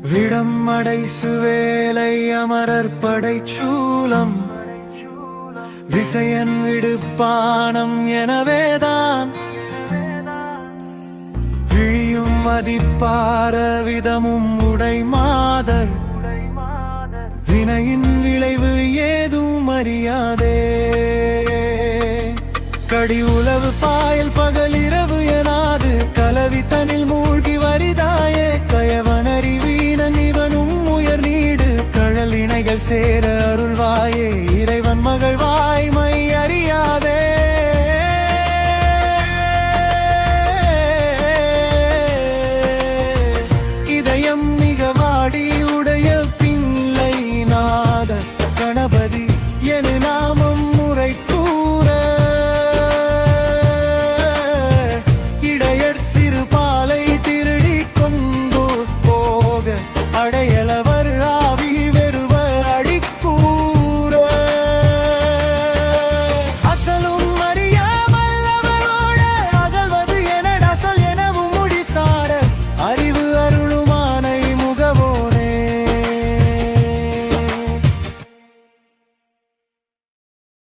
விடம் அடைசு வேலை அமரர் படைச்சூலம் விசயன் விடுப்பானம் எனவேதான் விழியும் மதிப்பார விதமும் உடை மாதர் வினையின் விளைவு ஏதும் அறியாதே கடி உளவு பாயல் பகல் இரவு எனாது கலவி தனில் மூழ்கி வரிதாயே கயவனறி வீணன் இவனும் உயர் நீடு கழல் இணைகள் சேர அருள்வாயே இறைவன் மகள் வாய்மை அறியாதே இதயம் மிக வாடி உடைய